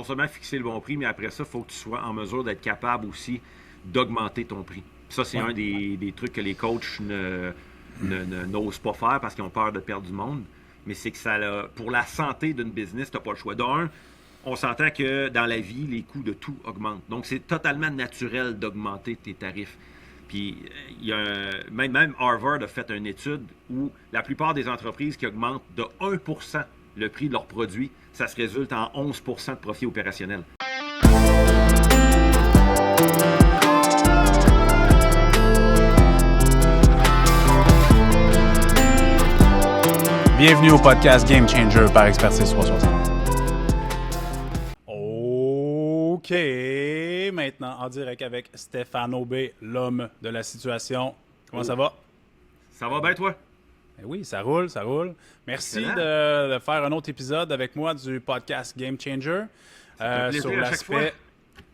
non seulement fixer le bon prix, mais après ça, il faut que tu sois en mesure d'être capable aussi d'augmenter ton prix. Puis ça, c'est un des trucs que les coachs n'osent pas faire parce qu'ils ont peur de perdre du monde. Mais c'est que pour la santé d'une business, tu n'as pas le choix. D'un, on s'entend que dans la vie, les coûts de tout augmentent. Donc, c'est totalement naturel d'augmenter tes tarifs. Puis, même Harvard a fait une étude où la plupart des entreprises qui augmentent de 1% le prix de leurs produits, ça se résulte en 11% de profit opérationnel. Bienvenue au podcast Game Changer par Expertise 360. OK, maintenant en direct avec Stéphane Aubé, l'homme de la situation. Comment ça va? Ça va bien, toi? Ben oui, ça roule, ça roule. Merci de faire un autre épisode avec moi du podcast Game Changer sur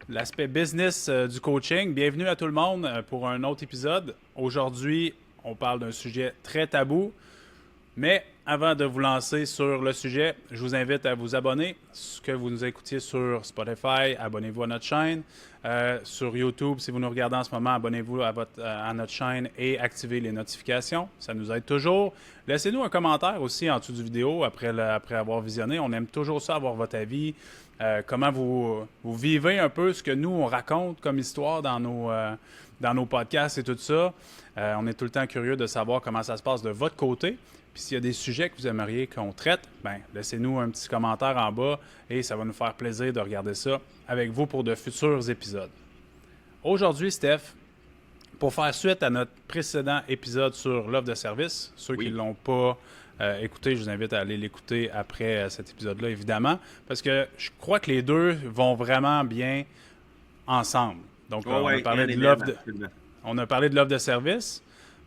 l'aspect business du coaching. Bienvenue à tout le monde pour un autre épisode. Aujourd'hui, on parle d'un sujet très tabou. Mais avant de vous lancer sur le sujet, je vous invite à vous abonner. Que vous nous écoutiez sur Spotify, abonnez-vous à notre chaîne. Sur YouTube, si vous nous regardez en ce moment, abonnez-vous à notre chaîne et activez les notifications. Ça nous aide toujours. Laissez-nous un commentaire aussi en dessous du vidéo après avoir visionné. On aime toujours ça, avoir votre avis. Comment vous vivez un peu ce que nous, on raconte comme histoire dans nos podcasts et tout ça. On est tout le temps curieux de savoir comment ça se passe de votre côté. Puis s'il y a des sujets que vous aimeriez qu'on traite, bien, laissez-nous un petit commentaire en bas et ça va nous faire plaisir de regarder ça avec vous pour de futurs épisodes. Aujourd'hui, Steph, pour faire suite à notre précédent épisode sur l'offre de service, ceux qui ne l'ont pas écouté, je vous invite à aller l'écouter après cet épisode-là, évidemment, parce que je crois que les deux vont vraiment bien ensemble. Donc, on a parlé de l'offre de service,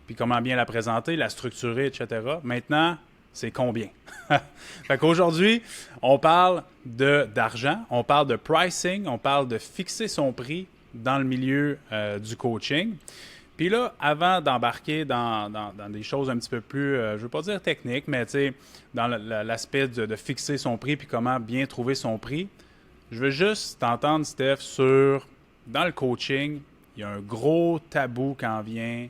puis comment bien la présenter, la structurer, etc. Maintenant, c'est combien? Fait qu'aujourd'hui, on parle d'argent, on parle de pricing, on parle de fixer son prix dans le milieu du coaching. Puis là, avant d'embarquer dans des choses un petit peu plus, je ne veux pas dire techniques, mais tu sais, dans l'aspect de fixer son prix puis comment bien trouver son prix, je veux juste t'entendre, Steph, dans le coaching, il y a un gros tabou quand vient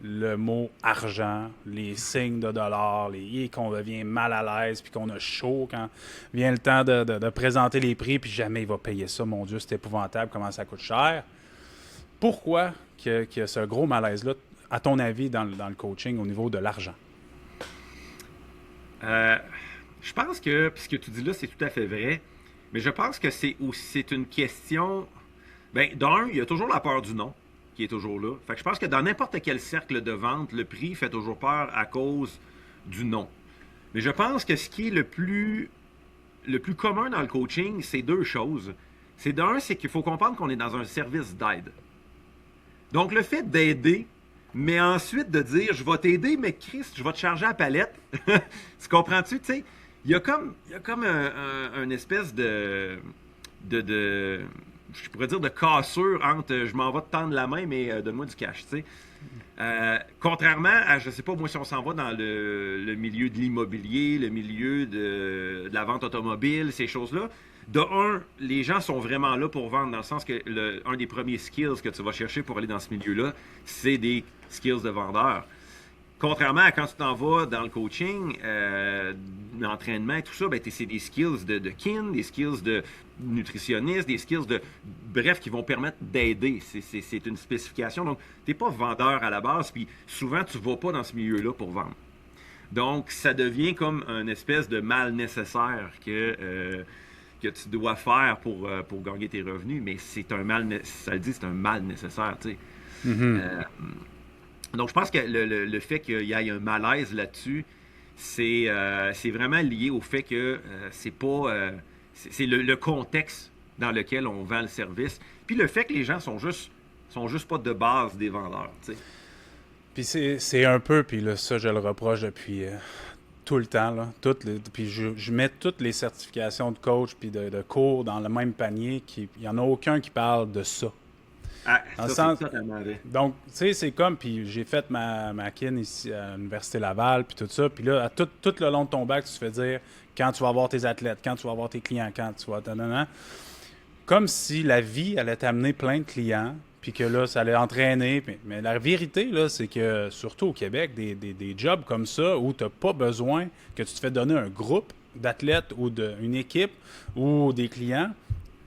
le mot argent, les signes de dollars, qu'on devient mal à l'aise, puis qu'on a chaud quand vient le temps de présenter les prix, puis jamais il va payer ça. Mon Dieu, c'est épouvantable, comment ça coûte cher. Pourquoi qu'il y a ce gros malaise-là, à ton avis, dans le coaching au niveau de l'argent? Je pense que, puis ce que tu dis là, c'est tout à fait vrai, mais je pense que c'est une question... D'un, il y a toujours la peur du non qui est toujours là. Fait que je pense que dans n'importe quel cercle de vente, le prix fait toujours peur à cause du non. Mais je pense que ce qui est le plus commun dans le coaching, c'est deux choses. C'est qu'il faut comprendre qu'on est dans un service d'aide. Donc le fait d'aider, mais ensuite de dire je vais t'aider, mais Chris, je vais te charger à la palette. Tu comprends-tu? Tu sais, il y a comme un espèce de je pourrais dire de cassure entre je m'en vais te tendre la main, mais donne-moi du cash, tu sais. Contrairement à, je sais pas, moi, si on s'en va dans le milieu de l'immobilier, le milieu de la vente automobile, ces choses-là, les gens sont vraiment là pour vendre, dans le sens que un des premiers skills que tu vas chercher pour aller dans ce milieu-là, c'est des skills de vendeur. Contrairement à quand tu t'en vas dans le coaching, l'entraînement et tout ça, c'est des skills de kin, des skills de nutritionniste, des skills bref, qui vont permettre d'aider. C'est une spécification. Donc, tu n'es pas vendeur à la base, puis souvent, tu ne vas pas dans ce milieu-là pour vendre. Donc, ça devient comme une espèce de mal nécessaire que tu dois faire pour gagner tes revenus, mais c'est un mal, ça le dit, c'est un mal nécessaire, tu sais. Mm-hmm. Donc, je pense que le fait qu'il y ait un malaise là-dessus, c'est vraiment lié au fait que c'est pas... c'est le contexte dans lequel on vend le service. Puis le fait que les gens sont juste pas de base des vendeurs, tu sais. Puis c'est un peu, puis là, ça, je le reproche depuis tout le temps, là. Puis je mets toutes les certifications de coach puis de cours dans le même panier. Il n'y en a aucun qui parle de ça. Donc, tu sais, c'est comme, puis j'ai fait ma kin ici à l'Université Laval, puis tout ça, puis là, tout le long de ton bac, tu te fais dire quand tu vas avoir tes athlètes, quand tu vas avoir tes clients, quand tu vas... comme si la vie allait t'amener plein de clients, puis que là, ça allait entraîner. Mais la vérité, là, c'est que, surtout au Québec, des jobs comme ça, où tu n'as pas besoin que tu te fais donner un groupe d'athlètes ou une équipe ou des clients,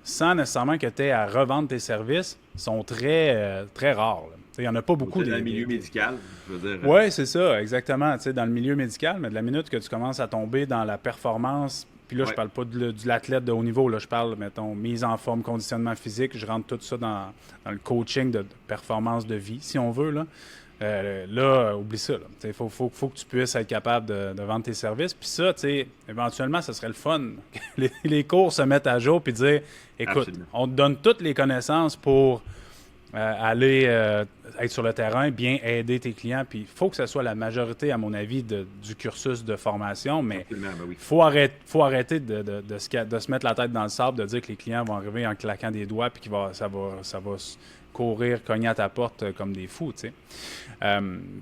sans nécessairement que tu aies à revendre tes services, sont très, très rares. Il n'y en a pas beaucoup. Dans le milieu médical, je veux dire. Oui, c'est ça, exactement. Dans le milieu médical, mais de la minute que tu commences à tomber dans la performance, puis là, je parle pas de l'athlète de haut niveau, là, je parle, mettons, mise en forme, conditionnement physique, je rentre tout ça dans le coaching de performance de vie, si on veut. Là, oublie ça. Il faut que tu puisses être capable de vendre tes services. Puis ça, éventuellement, ce serait le fun. les cours se mettent à jour puis dire, écoute, absolument, on te donne toutes les connaissances pour aller être sur le terrain, bien aider tes clients. Puis il faut que ce soit la majorité, à mon avis, du cursus de formation. Mais il faut arrêter de se mettre la tête dans le sable, de dire que les clients vont arriver en claquant des doigts puis ça va courir, cogner à ta porte comme des fous. Fait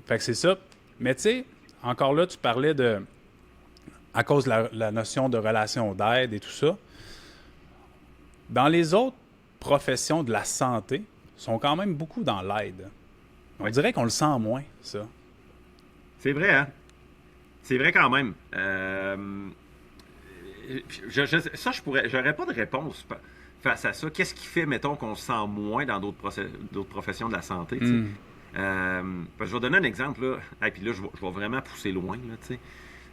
que c'est ça. Mais tu sais, encore là, tu parlais à cause de la notion de relation d'aide et tout ça. Dans les autres professions de la santé, sont quand même beaucoup dans l'aide. On dirait qu'on le sent moins, ça. C'est vrai, hein? C'est vrai quand même. J'aurais pas de réponse face à ça. Qu'est-ce qui fait, mettons, qu'on se sent moins dans d'autres professions de la santé? Je vais donner un exemple, là. Et puis là, je vais vraiment pousser loin, là, tu sais.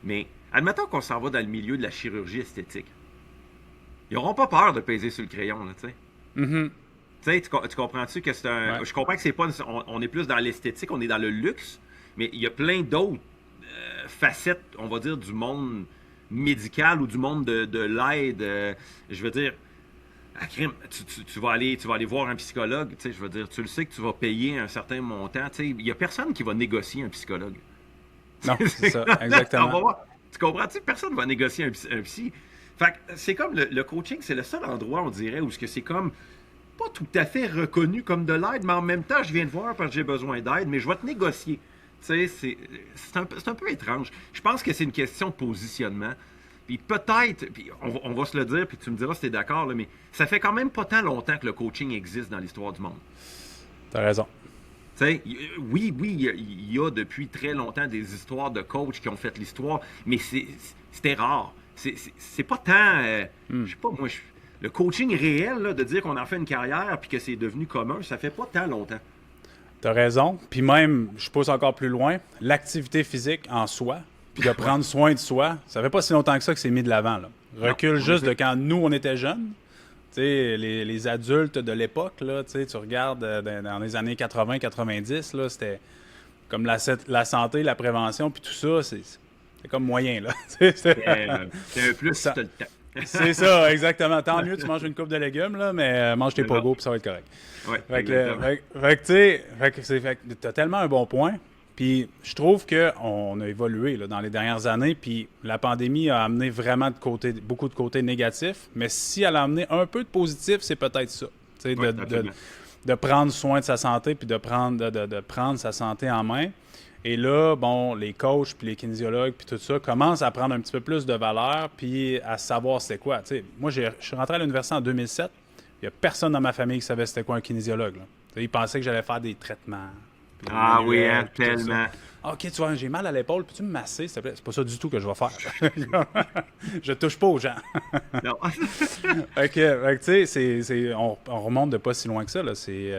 Mais admettons qu'on s'en va dans le milieu de la chirurgie esthétique. Ils n'auront pas peur de peser sur le crayon, là, tu sais. Mm-hmm. Tu sais, tu comprends-tu que c'est un... Ouais. Je comprends que c'est pas... On est plus dans l'esthétique, on est dans le luxe, mais il y a plein d'autres facettes, on va dire, du monde médical ou du monde de l'aide. Je veux dire, à crime, tu vas aller voir un psychologue, tu sais, je veux dire, tu le sais que tu vas payer un certain montant, tu sais, il y a personne qui va négocier un psychologue. Non, c'est ça, exactement. Tu comprends-tu? Personne ne va négocier un psy. Fait que c'est comme le coaching, c'est le seul endroit, on dirait, où c'est comme... pas tout à fait reconnu comme de l'aide, mais en même temps, je viens de voir parce que j'ai besoin d'aide, mais je vais te négocier. Tu sais, c'est un peu étrange. Je pense que c'est une question de positionnement. Puis peut-être, puis on va se le dire, puis tu me diras si tu es d'accord, là, mais ça fait quand même pas tant longtemps que le coaching existe dans l'histoire du monde. T'as raison. Tu sais, oui, il y a depuis très longtemps des histoires de coachs qui ont fait l'histoire, mais c'était rare. C'est pas tant... je sais pas, moi... Le coaching réel, là, de dire qu'on en fait une carrière puis que c'est devenu commun, ça fait pas tant longtemps. Tu as raison. Puis même, je pousse encore plus loin, l'activité physique en soi, puis de prendre soin de soi, ça fait pas si longtemps que ça que c'est mis de l'avant. Là. Recule juste de quand nous, on était jeunes. T'sais, les adultes de l'époque, là, tu regardes dans les années 80-90, là, c'était comme la santé, la prévention, puis tout ça, c'est comme moyen. Là. C'est un plus si tu as le temps. C'est ça, exactement. Tant mieux, tu manges une coupe de légumes, là, mais mange tes pogos puis ça va être correct. Ouais, fait que tu as tellement un bon point. Puis je trouve qu'on a évolué là, dans les dernières années. Puis la pandémie a amené vraiment beaucoup de côtés négatifs. Mais si elle a amené un peu de positif, c'est peut-être ça. De prendre soin de sa santé puis de prendre sa santé en main. Et là, bon, les coachs puis les kinésiologues puis tout ça commencent à prendre un petit peu plus de valeur puis à savoir c'était quoi. T'sais, moi, je suis rentré à l'université en 2007. Il n'y a personne dans ma famille qui savait c'était quoi un kinésiologue. Ils pensaient que j'allais faire des traitements. Ah oui, hein, tellement. OK, tu vois, j'ai mal à l'épaule. Peux-tu me masser, s'il te plaît? C'est pas ça du tout que je vais faire. Je touche pas aux gens. Non. OK, tu sais, on remonte de pas si loin que ça. Là. C'est...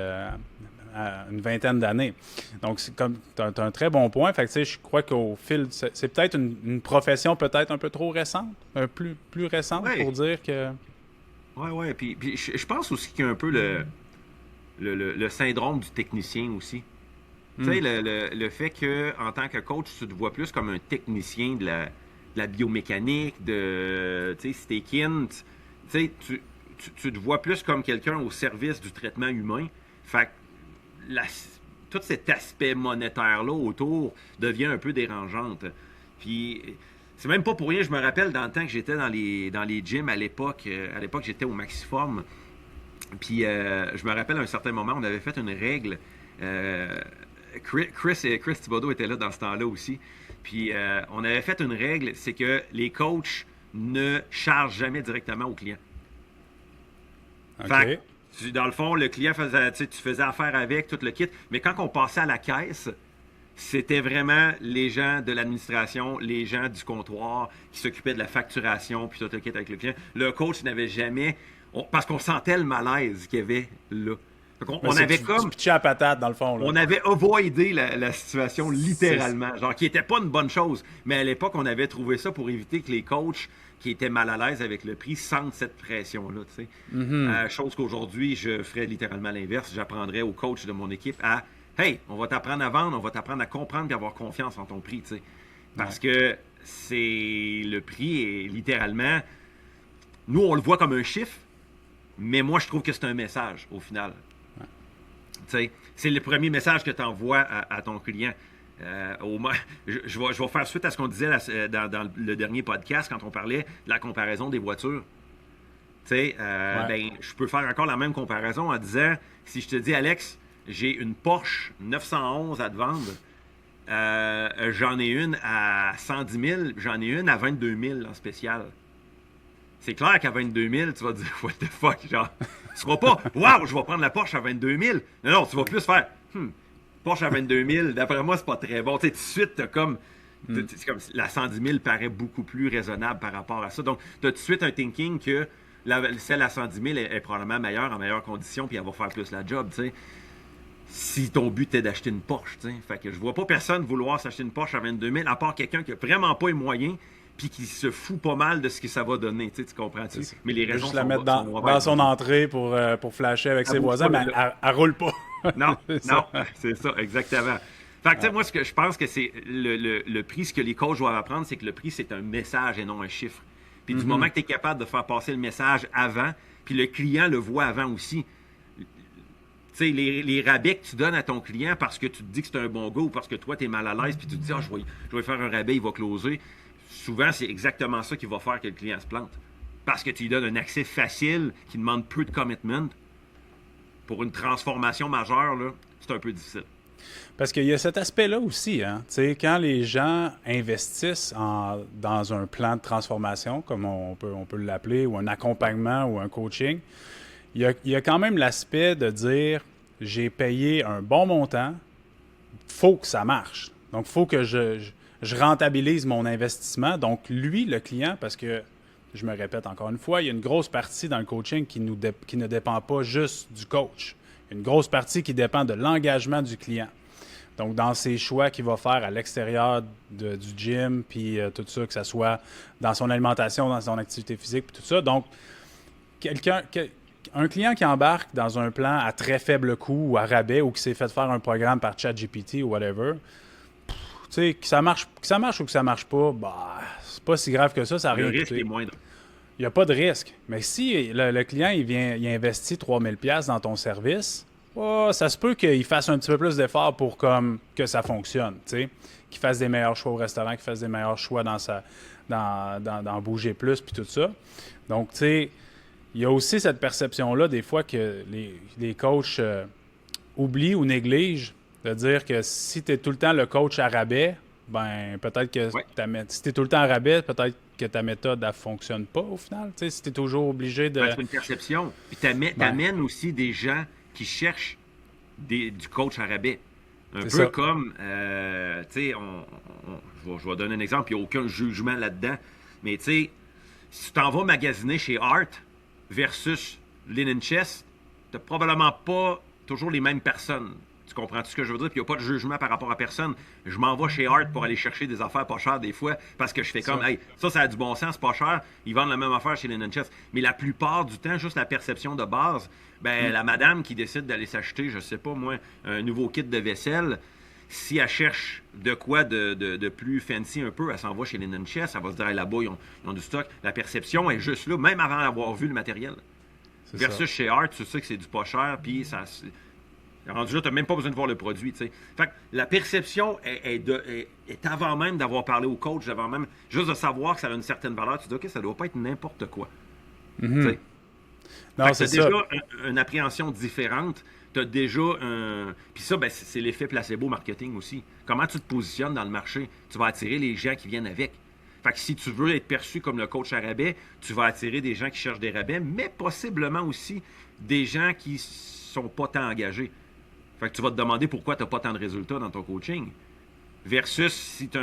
à une vingtaine d'années. Donc, tu as un très bon point. Fait que, je crois qu'au fil... C'est peut-être une profession peut-être un peu trop récente, plus récente pour dire que... Oui. Puis je pense aussi qu'il y a un peu le syndrome du technicien aussi. Tu sais, le fait qu'en tant que coach, tu te vois plus comme un technicien de la biomécanique, tu sais, si t'es kin, tu te vois plus comme quelqu'un au service du traitement humain. Fait que tout cet aspect monétaire-là autour devient un peu dérangeante. Puis, c'est même pas pour rien, je me rappelle dans le temps que j'étais dans les gyms à l'époque. À l'époque, j'étais au Maxiform. Puis, je me rappelle à un certain moment, on avait fait une règle. Chris Thibodeau était là dans ce temps-là aussi. Puis, on avait fait une règle, c'est que les coachs ne chargent jamais directement aux clients. Fait que, dans le fond, le client tu faisais affaire avec, tout le kit. Mais quand on passait à la caisse, c'était vraiment les gens de l'administration, les gens du comptoir qui s'occupaient de la facturation, puis tout le kit avec le client. Le coach n'avait jamais... parce qu'on sentait le malaise qu'il y avait là. On avait comme... Tu pitchais à patate, dans le fond. Là. On avait avoidé la situation littéralement. Genre, qui n'était pas une bonne chose. Mais à l'époque, on avait trouvé ça pour éviter que les coachs qui étaient mal à l'aise avec le prix sentent cette pression-là. Tu sais. Chose qu'aujourd'hui, je ferais littéralement l'inverse. J'apprendrais aux coachs de mon équipe à... Hey, on va t'apprendre à vendre, on va t'apprendre à comprendre et avoir confiance en ton prix, tu sais. Parce que le prix est littéralement... Nous, on le voit comme un chiffre, mais moi, je trouve que c'est un message, au final. Ouais. Tu sais, c'est le premier message que tu envoies à ton client. Je vais faire suite à ce qu'on disait dans le dernier podcast, quand on parlait de la comparaison des voitures. Tu sais, ben, je peux faire encore la même comparaison en disant, si je te dis, Alex... J'ai une Porsche 911 à te vendre. J'en ai une à 110 000. J'en ai une à 22 000 en spécial. C'est clair qu'à 22 000, tu vas dire « What the fuck? » Genre, tu ne vas pas « Wow, je vais prendre la Porsche à 22 000. » Non, tu vas plus faire « Porsche à 22 000, d'après moi, c'est pas très bon. » Tu sais, tout de suite, t'as comme... C'est comme la 110 000 paraît beaucoup plus raisonnable par rapport à ça. Donc, tu as tout de suite un thinking que celle à 110 000 est probablement meilleure, en meilleure condition, puis elle va faire plus la job, tu sais. Si ton but est d'acheter une Porsche, tu sais. Fait que je vois pas personne vouloir s'acheter une Porsche à 22 000, à part quelqu'un qui a vraiment pas les moyens, puis qui se fout pas mal de ce que ça va donner, tu sais, tu comprends-tu? Mais les raisons juste la mettre dans son entrée pour flasher avec ses voisins, mais elle roule pas. Non, c'est ça, exactement. Fait que, tu sais, moi, ce que je pense que c'est le prix, ce que les coachs doivent apprendre, c'est que le prix, c'est un message et non un chiffre. Puis du moment que tu es capable de faire passer le message avant, puis le client le voit avant aussi. Tu sais, les rabais que tu donnes à ton client parce que tu te dis que c'est un bon gars ou parce que toi, tu es mal à l'aise puis tu te dis « Ah, je vais faire un rabais, il va closer », souvent, c'est exactement ça qui va faire que le client se plante. Parce que tu lui donnes un accès facile qui demande peu de commitment. Pour une transformation majeure, là, c'est un peu difficile. Parce qu'il y a cet aspect-là aussi. Hein? Tu sais, quand les gens investissent dans un plan de transformation, comme on peut l'appeler, ou un accompagnement ou un coaching, il y a quand même l'aspect de dire « J'ai payé un bon montant, faut que ça marche. Donc, il faut que je rentabilise mon investissement. » Donc, lui, le client, parce que, je me répète encore une fois, il y a une grosse partie dans le coaching qui ne dépend pas juste du coach. Il y a une grosse partie qui dépend de l'engagement du client. Donc, dans ses choix qu'il va faire à l'extérieur du gym, puis tout ça, que ce soit dans son alimentation, dans son activité physique, puis tout ça. Donc, un client qui embarque dans un plan à très faible coût ou à rabais ou qui s'est fait faire un programme par ChatGPT ou whatever, tu sais, que ça marche ou que ça marche pas, bah, c'est pas si grave que ça n'a rien coûté. Le risque est moindre. Il n'y a pas de risque. Mais si le client il investit 3 000 $ dans ton service, ça se peut qu'il fasse un petit peu plus d'efforts pour que ça fonctionne, tu sais, qu'il fasse des meilleurs choix au restaurant, qu'il fasse des meilleurs choix dans bouger plus puis tout ça. Donc, tu sais, il y a aussi cette perception-là, des fois, que les coachs oublient ou négligent de dire que si tu es tout le temps le coach à rabais, ben peut-être que si tu es tout le temps à rabais, peut-être que ta méthode, elle ne fonctionne pas au final. Tu sais, si tu es toujours obligé de... C'est une perception. Puis tu amènes aussi des gens qui cherchent du coach à rabais. Un peu comme, tu sais, je vais donner un exemple, il n'y a aucun jugement là-dedans, mais tu sais, si tu t'en vas magasiner chez Art versus Linen Chest, tu n'as probablement pas toujours les mêmes personnes. Tu comprends-tu ce que je veux dire? Puis il n'y a pas de jugement par rapport à personne. Je m'en vais chez Art pour aller chercher des affaires pas chères des fois parce que je fais comme, hey, ça a du bon sens, c'est pas cher. Ils vendent la même affaire chez Linen Chest. Mais la plupart du temps, juste la perception de base, la madame qui décide d'aller s'acheter, je sais pas moi, un nouveau kit de vaisselle, si elle cherche de quoi de plus fancy un peu, elle s'en va chez Linen Chest, elle va se dire, hey, là-bas, ils ont du stock. La perception est juste là, même avant d'avoir vu le matériel. Versus chez Art, tu sais que c'est du pas cher, puis ça... Rendu là, tu n'as même pas besoin de voir le produit. T'sais. Fait que la perception est avant même d'avoir parlé au coach, avant même juste de savoir que ça a une certaine valeur. Tu te dis, OK, ça ne doit pas être n'importe quoi. Mm-hmm. Non, c'est déjà une appréhension différente. Tu as déjà un. Puis ça, c'est l'effet placebo marketing aussi. Comment tu te positionnes dans le marché? Tu vas attirer les gens qui viennent avec. Fait que si tu veux être perçu comme le coach à rabais, tu vas attirer des gens qui cherchent des rabais, mais possiblement aussi des gens qui sont pas tant engagés. Fait que tu vas te demander pourquoi tu n'as pas tant de résultats dans ton coaching. Versus si tu as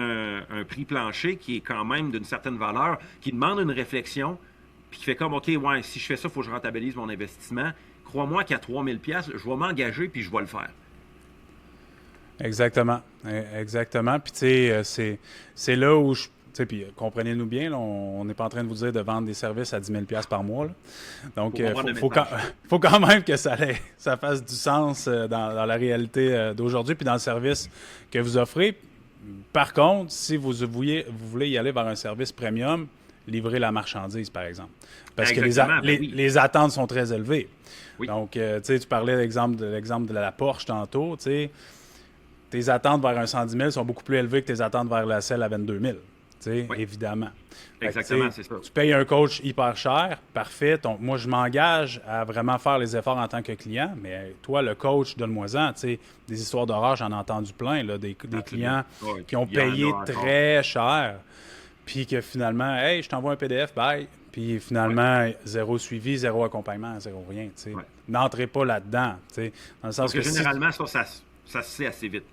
un prix plancher qui est quand même d'une certaine valeur, qui demande une réflexion, puis qui fait comme, OK, ouais, si je fais ça, il faut que je rentabilise mon investissement. Crois-moi qu'à 3000$, je vais m'engager puis je vais le faire. Exactement. Exactement. Puis, tu sais, c'est là où je. Puis, comprenez-nous bien, là, on n'est pas en train de vous dire de vendre des services à 10 000$ par mois. Là. Donc, il faut quand même que ça fasse du sens dans la réalité d'aujourd'hui puis dans le service que vous offrez. Par contre, si vous voulez y aller vers un service premium, livrer la marchandise, par exemple. Parce que les attentes sont très élevées. Oui. Donc, tu parlais de l'exemple de la Porsche tantôt. Tes attentes vers un 110 000 sont beaucoup plus élevées que tes attentes vers la selle à 22 000. Oui. Évidemment. Exactement, c'est ça. Tu payes un coach hyper cher, parfait. Moi, je m'engage à vraiment faire les efforts en tant que client, mais toi, le coach, donne-moi-en. Des histoires d'horreur, j'en ai entendu plein, là, des clients qui ont payé très cher, puis que finalement, hey, je t'envoie un PDF, bye. Puis finalement, zéro suivi, zéro accompagnement, zéro rien. Ouais. N'entrez pas là-dedans. Dans le sens parce que généralement, ça se sait assez vite.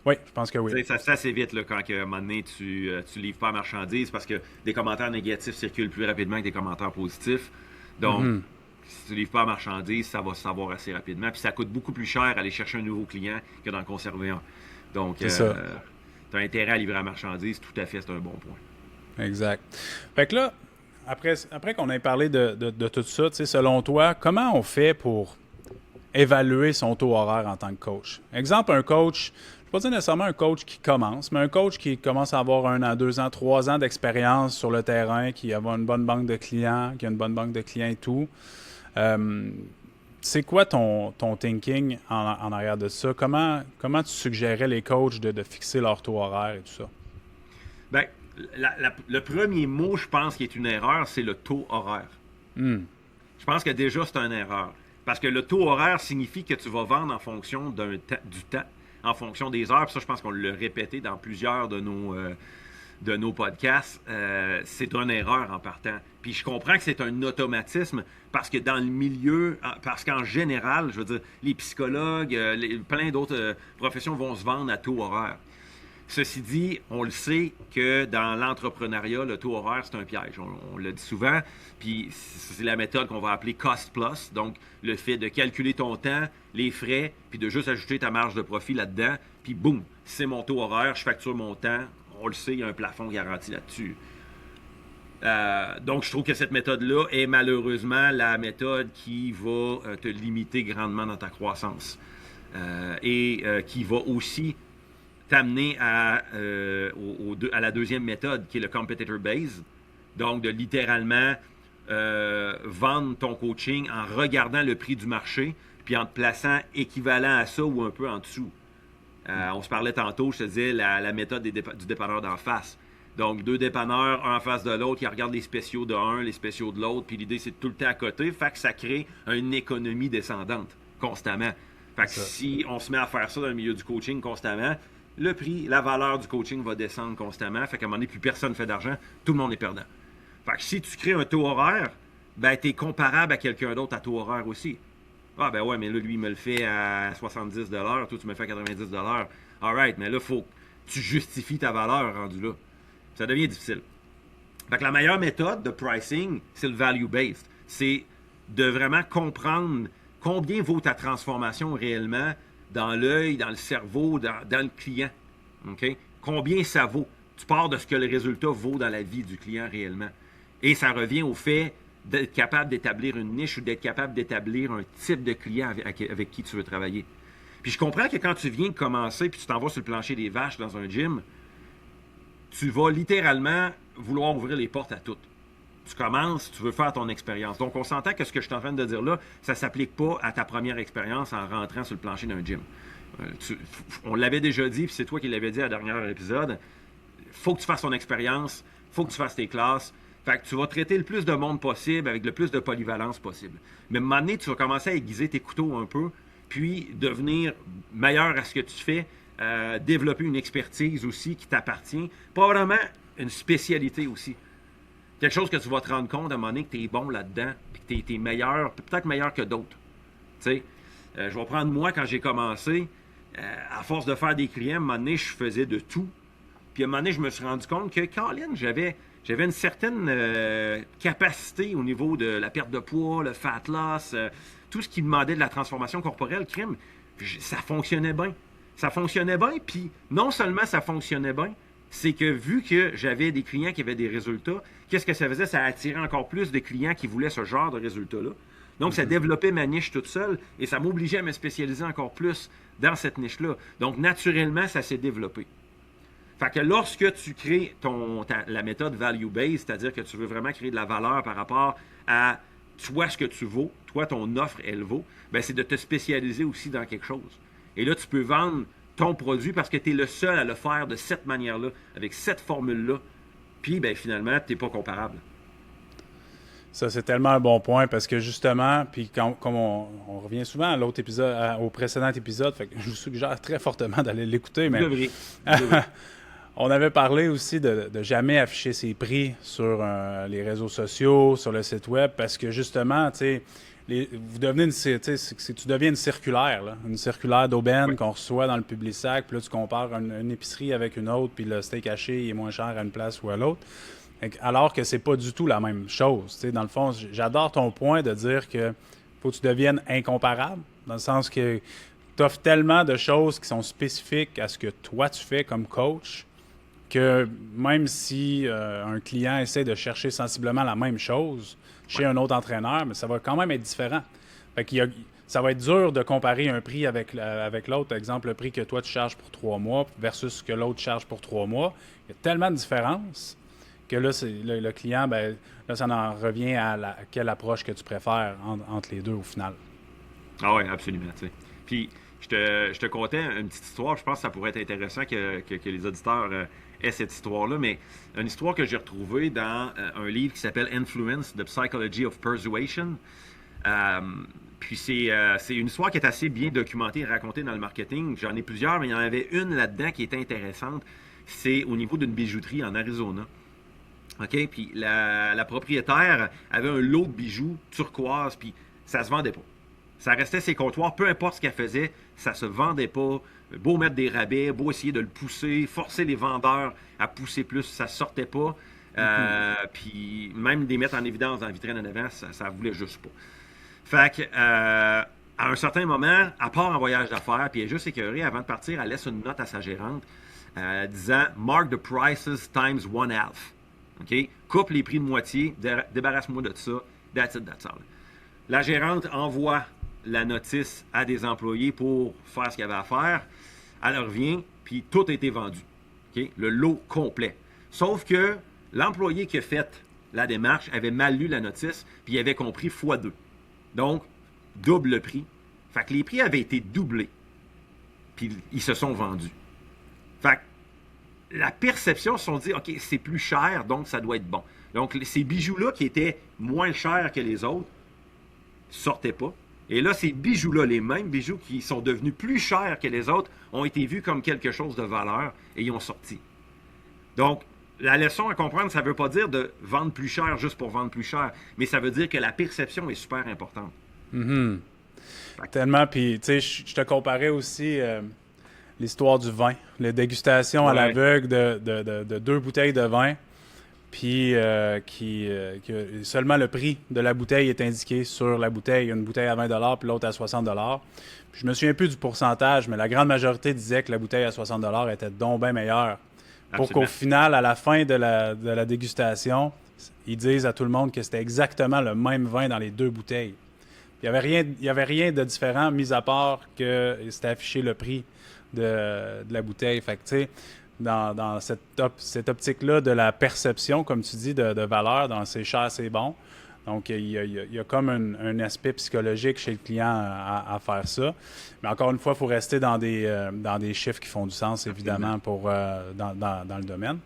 Oui, je pense que oui. Ça se fait assez vite là, quand à un moment donné, tu livres pas la marchandise parce que des commentaires négatifs circulent plus rapidement que des commentaires positifs. Donc, si tu livres pas la marchandise, ça va se savoir assez rapidement. Puis ça coûte beaucoup plus cher aller chercher un nouveau client que d'en conserver un. Donc, tu as intérêt à livrer la marchandise, tout à fait, c'est un bon point. Exact. Fait que là, après qu'on ait parlé de tout ça, selon toi, comment on fait pour évaluer son taux horaire en tant que coach? Exemple, un coach, je ne veux pas dire nécessairement un coach qui commence, mais un coach qui commence à avoir 1 an, 2 ans, 3 ans d'expérience sur le terrain, qui a une bonne banque de clients, et tout. C'est quoi ton thinking en arrière de ça? Comment tu suggérais les coachs de fixer leur taux horaire et tout ça? Bien, le premier mot, je pense, qui est une erreur, c'est le taux horaire. Je pense que déjà, c'est une erreur. Parce que le taux horaire signifie que tu vas vendre en fonction du temps, en fonction des heures. Puis ça, je pense qu'on l'a répété dans plusieurs de nos podcasts. C'est une erreur en partant. Puis je comprends que c'est un automatisme parce que dans le milieu, parce qu'en général, je veux dire, les psychologues, plein d'autres professions vont se vendre à taux horaire. Ceci dit, on le sait que dans l'entrepreneuriat, le taux horaire, c'est un piège. On le dit souvent. Puis c'est la méthode qu'on va appeler cost plus. Donc, le fait de calculer ton temps, les frais, puis de juste ajouter ta marge de profit là-dedans. Puis boum, c'est mon taux horaire, je facture mon temps. On le sait, il y a un plafond garanti là-dessus. Donc, je trouve que cette méthode-là est malheureusement la méthode qui va te limiter grandement dans ta croissance. Et qui va aussi t'amener à la deuxième méthode, qui est le competitor base. Donc, de littéralement vendre ton coaching en regardant le prix du marché, puis en te plaçant équivalent à ça ou un peu en dessous. On se parlait tantôt, je te disais, la méthode du dépanneur d'en face. Donc, 2 dépanneurs, un en face de l'autre, qui regardent les spéciaux de un, les spéciaux de l'autre, puis l'idée, c'est de tout le temps à côté. Fait que ça crée une économie descendante, constamment. Fait que si on se met à faire ça dans le milieu du coaching constamment, le prix, la valeur du coaching va descendre constamment. Fait qu'à un moment donné, plus personne ne fait d'argent, tout le monde est perdant. Fait que si tu crées un taux horaire, ben tu es comparable à quelqu'un d'autre à taux horaire aussi. Ah ben ouais, mais là, lui, il me le fait à 70$, toi, tu me le fais à 90$. All right, mais là, il faut que tu justifies ta valeur rendu là. Ça devient difficile. Fait que la meilleure méthode de pricing, c'est le value-based. C'est de vraiment comprendre combien vaut ta transformation réellement dans l'œil, dans le cerveau, dans le client. Okay? Combien ça vaut? Tu pars de ce que le résultat vaut dans la vie du client réellement. Et ça revient au fait d'être capable d'établir une niche ou d'être capable d'établir un type de client avec qui tu veux travailler. Puis je comprends que quand tu viens de commencer puis tu t'en vas sur le plancher des vaches dans un gym, tu vas littéralement vouloir ouvrir les portes à toutes. Tu commences, tu veux faire ton expérience. Donc, on s'entend que ce que je suis en train de dire là, ça ne s'applique pas à ta première expérience en rentrant sur le plancher d'un gym. On l'avait déjà dit, puis c'est toi qui l'avais dit à la dernière épisode, il faut que tu fasses ton expérience, il faut que tu fasses tes classes. Fait que tu vas traiter le plus de monde possible avec le plus de polyvalence possible. Mais à un moment donné, tu vas commencer à aiguiser tes couteaux un peu, puis devenir meilleur à ce que tu fais, développer une expertise aussi qui t'appartient. Probablement une spécialité aussi. Quelque chose que tu vas te rendre compte à un moment donné que tu es bon là-dedans, puis que tu es meilleur, peut-être meilleur que d'autres. Tu sais, je vais prendre moi quand j'ai commencé, à force de faire des clients, à un moment donné, je faisais de tout. Puis à un moment donné, je me suis rendu compte que, Colin, j'avais une certaine capacité au niveau de la perte de poids, le fat loss, tout ce qui demandait de la transformation corporelle, crime, ça fonctionnait bien. Ça fonctionnait bien, puis non seulement ça fonctionnait bien, c'est que vu que j'avais des clients qui avaient des résultats, qu'est-ce que ça faisait? Ça attirait encore plus de clients qui voulaient ce genre de résultats-là. Donc, ça développait ma niche toute seule et ça m'obligeait à me spécialiser encore plus dans cette niche-là. Donc, naturellement, ça s'est développé. Fait que lorsque tu crées la méthode value-based, c'est-à-dire que tu veux vraiment créer de la valeur par rapport à toi, ce que tu vaux, toi, ton offre, elle vaut, bien, c'est de te spécialiser aussi dans quelque chose. Et là, tu peux vendre ton produit parce que tu es le seul à le faire de cette manière-là, avec cette formule-là. Puis, bien, finalement, tu n'es pas comparable. Ça, c'est tellement un bon point parce que justement, puis comme on revient souvent à l'autre épisode, au précédent épisode, fait que je vous suggère très fortement d'aller l'écouter. Mais on avait parlé aussi de jamais afficher ses prix sur les réseaux sociaux, sur le site web, parce que justement, tu sais, tu deviens une circulaire, là, une circulaire d'aubaine qu'on reçoit dans le Publisac, puis là, tu compares une épicerie avec une autre, puis le steak haché est moins cher à une place ou à l'autre. Alors que c'est pas du tout la même chose. Tu sais, dans le fond, j'adore ton point de dire que faut que tu deviennes incomparable, dans le sens que tu offres tellement de choses qui sont spécifiques à ce que toi tu fais comme coach, que même si un client essaie de chercher sensiblement la même chose chez un autre entraîneur, mais ça va quand même être différent. Fait qu'il ça va être dur de comparer un prix avec l'autre. Par exemple, le prix que toi tu charges pour 3 mois versus ce que l'autre charge pour 3 mois. Il y a tellement de différences que là, le client, ben, là, ça en revient à quelle approche que tu préfères entre les deux au final. Ah oui, absolument. T'sais. Puis, je te contais une petite histoire. Je pense que ça pourrait être intéressant que les auditeurs aient cette histoire-là. Mais une histoire que j'ai retrouvée dans un livre qui s'appelle Influence, The Psychology of Persuasion. Puis, c'est une histoire qui est assez bien documentée et racontée dans le marketing. J'en ai plusieurs, mais il y en avait une là-dedans qui était intéressante. C'est au niveau d'une bijouterie en Arizona. OK? Puis la propriétaire avait un lot de bijoux turquoise, puis ça se vendait pas. Ça restait ses comptoirs, peu importe ce qu'elle faisait, ça se vendait pas. Beau mettre des rabais, beau essayer de le pousser, forcer les vendeurs à pousser plus, ça sortait pas. Puis même des mettre en évidence dans la vitrine en avant, ça voulait juste pas. Fait que, à un certain moment, à part en voyage d'affaires, puis elle est juste écœurée, avant de partir, elle laisse une note à sa gérante disant « Mark the prices times 1/2 ». OK? Coupe les prix de moitié, débarrasse-moi de ça, that's it, that's all. La gérante envoie la notice à des employés pour faire ce qu'il y avait à faire. Elle revient, puis tout a été vendu. OK? Le lot complet. Sauf que l'employé qui a fait la démarche avait mal lu la notice, puis il avait compris x2. Donc, double le prix. Fait que les prix avaient été doublés. Puis ils se sont vendus. Fait que la perception, se sont dit, OK, c'est plus cher, donc ça doit être bon. Donc, ces bijoux-là qui étaient moins chers que les autres, sortaient pas. Et là, ces bijoux-là, les mêmes bijoux qui sont devenus plus chers que les autres, ont été vus comme quelque chose de valeur et ils ont sorti. Donc, la leçon à comprendre, ça ne veut pas dire de vendre plus cher juste pour vendre plus cher, mais ça veut dire que la perception est super importante. Mm-hmm. Tellement, puis tu sais, je te comparais aussi l'histoire du vin, la dégustation à l'aveugle de 2 bouteilles de vin, puis que seulement le prix de la bouteille est indiqué sur la bouteille, une bouteille à 20 puis l'autre à 60 puis je me souviens plus du pourcentage, mais la grande majorité disait que la bouteille à 60 était donc bien meilleure. Pour qu'au final, à la fin de la dégustation, ils disent à tout le monde que c'était exactement le même vin dans les 2 bouteilles. Il n'y avait rien de différent, mis à part que c'était affiché le prix de la bouteille. Fait que, tu sais, dans cette optique-là de la perception, comme tu dis, de valeur, dans c'est cher, c'est bon. Donc, il y a comme un aspect psychologique chez le client à faire ça. Mais encore une fois, il faut rester dans des chiffres qui font du sens, évidemment, dans le domaine.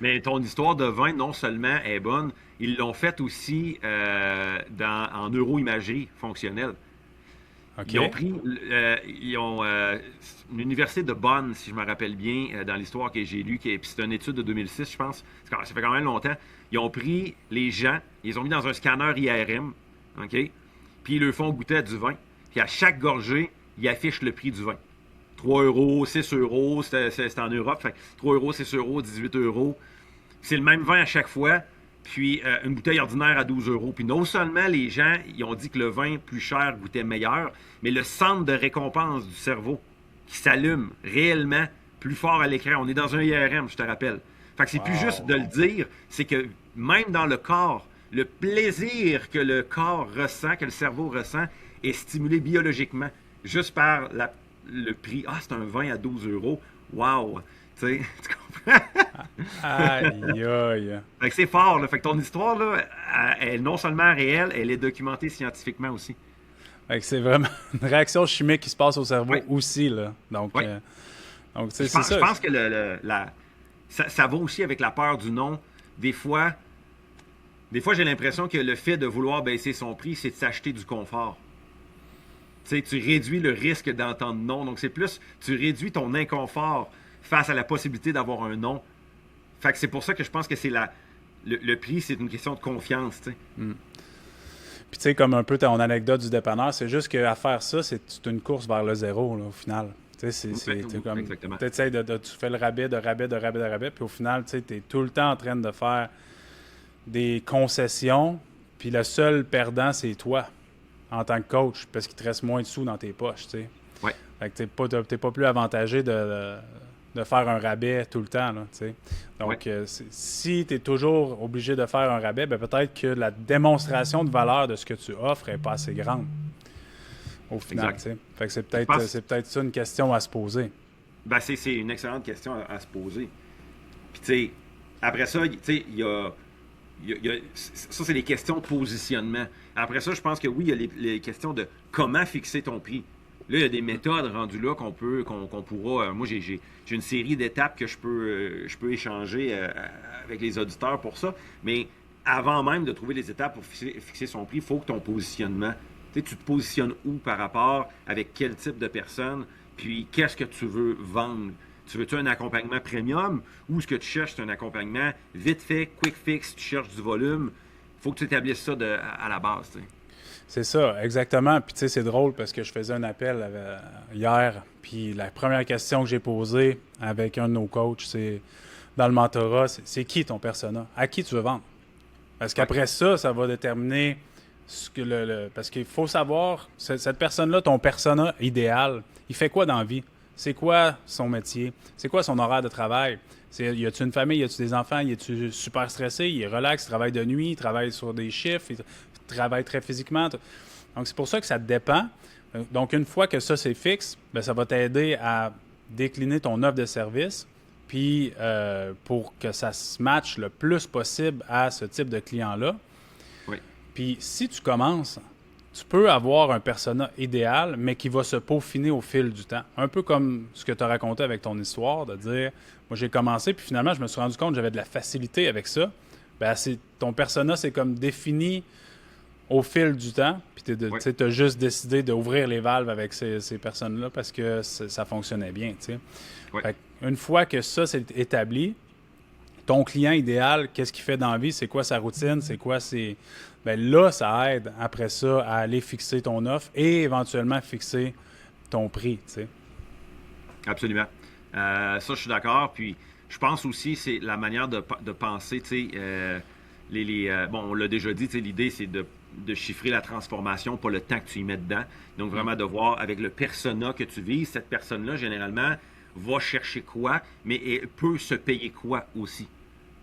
Mais ton histoire de vin, non seulement est bonne, ils l'ont faite aussi en neuroimagerie fonctionnelle. OK. Ils ont une université de Bonn, si je me rappelle bien, dans l'histoire que j'ai lue, puis c'est une étude de 2006, je pense. Ça fait quand même longtemps. Ils ont pris les gens, ils les ont mis dans un scanner IRM, OK? Puis ils leur font goûter à du vin. Puis à chaque gorgée, ils affichent le prix du vin. 3 euros, 6 euros, c'est en Europe. Fait 3 euros, 6 euros, 18 euros. C'est le même vin à chaque fois. Puis une bouteille ordinaire à 12 euros. Puis non seulement les gens, ils ont dit que le vin plus cher goûtait meilleur, mais le centre de récompense du cerveau qui s'allume réellement plus fort à l'écran. On est dans un IRM, je te rappelle. Fait que c'est plus juste de le dire, c'est que même dans le corps, le plaisir que le corps ressent, que le cerveau ressent, est stimulé biologiquement juste par le prix. Ah, c'est un vin à 12 euros. Wow! Tu comprends? Aïe, aïe. Fait que c'est fort, là. Fait que ton histoire, là, elle est non seulement réelle, elle est documentée scientifiquement aussi. Fait que c'est vraiment une réaction chimique qui se passe au cerveau aussi, là. Donc, c'est ça. Je pense que ça va aussi avec la peur du non. Des fois, j'ai l'impression que le fait de vouloir baisser son prix, c'est de s'acheter du confort. Tu sais, tu réduis le risque d'entendre non. Donc, c'est plus, tu réduis ton inconfort face à la possibilité d'avoir un non. Fait que c'est pour ça que je pense que c'est le prix, c'est une question de confiance, tu sais. Mm. Puis tu sais, comme un peu ton anecdote du dépanneur, c'est juste qu'à faire ça, c'est une course vers le zéro, là, au final. Tu sais, c'est comme... Exactement. Tu fais le rabais, puis au final, tu sais, t'es tout le temps en train de faire des concessions, puis le seul perdant, c'est toi, en tant que coach, parce qu'il te reste moins de sous dans tes poches, tu sais. Ouais. Fait que t'es pas plus avantagé de faire un rabais tout le temps, là, tu sais. Donc, si tu es toujours obligé de faire un rabais, ben peut-être que la démonstration de valeur de ce que tu offres n'est pas assez grande au final, tu sais. Fait que c'est peut-être ça une question à se poser. Ben, c'est une excellente question à se poser. Puis, tu sais, après ça, tu sais, il y a ça, c'est les questions de positionnement. Après ça, je pense que oui, il y a les questions de comment fixer ton prix. Là, il y a des méthodes rendues là qu'on pourra... moi, j'ai une série d'étapes que je peux échanger avec les auditeurs pour ça. Mais avant même de trouver les étapes pour fixer son prix, il faut que ton positionnement... Tu te positionnes où par rapport, avec quel type de personne, puis qu'est-ce que tu veux vendre. Tu veux-tu un accompagnement premium ou ce que tu cherches, c'est un accompagnement vite fait, quick fix, tu cherches du volume. Il faut que tu établisses ça à la base, tu sais. C'est ça, exactement. Puis tu sais, c'est drôle parce que je faisais un appel hier, puis la première question que j'ai posée avec un de nos coachs, c'est dans le mentorat, c'est qui ton persona? À qui tu veux vendre? Parce qu'après ça va déterminer ce que parce qu'il faut savoir, cette personne-là, ton persona idéal, il fait quoi dans la vie? C'est quoi son métier? C'est quoi son horaire de travail? Y a-tu une famille? Y a-tu des enfants? Y a-tu super stressé? Il est relax, il travaille de nuit, il travaille sur des chiffres, il travaille très physiquement. Donc, c'est pour ça que ça dépend. Donc, une fois que ça, c'est fixe, bien, ça va t'aider à décliner ton offre de service, puis pour que ça se matche le plus possible à ce type de client-là. Oui. Puis, si tu commences, tu peux avoir un persona idéal, mais qui va se peaufiner au fil du temps. Un peu comme ce que tu as raconté avec ton histoire, de dire, moi j'ai commencé, puis finalement je me suis rendu compte que j'avais de la facilité avec ça. Bien, ton persona, c'est comme défini au fil du temps, puis tu as juste décidé d'ouvrir les valves avec ces personnes-là parce que ça fonctionnait bien. Oui. Une fois que ça c'est établi, ton client idéal, qu'est-ce qu'il fait dans la vie, c'est quoi sa routine, c'est quoi ses... Bien là, ça aide après ça à aller fixer ton offre et éventuellement fixer ton prix. T'sais. Absolument. Ça, je suis d'accord. Puis, je pense aussi c'est la manière de penser. Bon, on l'a déjà dit, l'idée, c'est de chiffrer la transformation, pas le temps que tu y mets dedans. Donc, vraiment de voir avec le persona que tu vises, cette personne-là, généralement, va chercher quoi, mais elle peut se payer quoi aussi.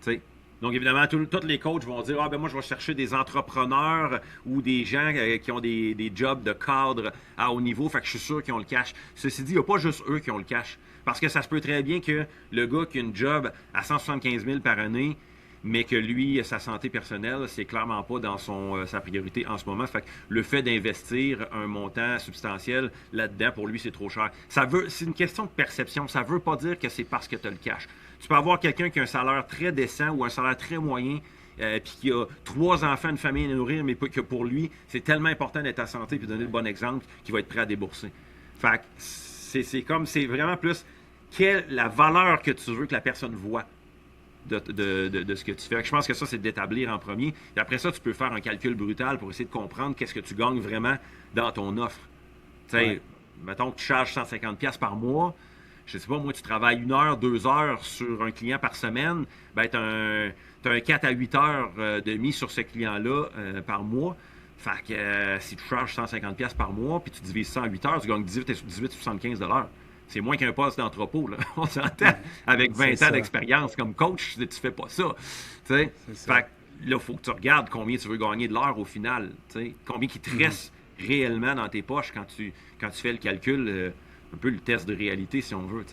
T'sais. Donc, évidemment, tous les coachs vont dire « Ah, ben moi, je vais chercher des entrepreneurs ou des gens qui ont des jobs de cadre à haut niveau, fait que je suis sûr qu'ils ont le cash. » Ceci dit, il n'y a pas juste eux qui ont le cash. Parce que ça se peut très bien que le gars qui a une job à 175 000 par année, mais que lui, sa santé personnelle, c'est clairement pas dans sa priorité en ce moment. Fait que le fait d'investir un montant substantiel là-dedans, pour lui, c'est trop cher. C'est une question de perception. Ça veut pas dire que c'est parce que tu as le cash. Tu peux avoir quelqu'un qui a un salaire très décent ou un salaire très moyen puis qui a 3 enfants, une famille à nourrir, mais que pour lui, c'est tellement important d'être en santé et de donner le bon exemple qu'il va être prêt à débourser. Fait que c'est vraiment plus la valeur que tu veux que la personne voit de ce que tu fais. Je pense que ça, c'est d'établir en premier. Et après ça, tu peux faire un calcul brutal pour essayer de comprendre qu'est-ce que tu gagnes vraiment dans ton offre. Tu sais, mettons que tu charges 150$ par mois. Je sais pas, moi, tu travailles 1 heure, 2 heures sur un client par semaine. Ben, tu as un 4 à 8 heures demi sur ce client-là par mois. Fait que si tu charges 150$ par mois, puis tu divises ça en 8 heures, tu gagnes 18,75 $. C'est moins qu'un poste d'entrepôt, là. On s'entend. Avec 20 ans d'expérience comme coach, tu fais pas ça. Fait que là, il faut que tu regardes combien tu veux gagner de l'heure au final. T'sais. Combien il te reste réellement dans tes poches quand tu fais le calcul, un peu le test de réalité, si on veut.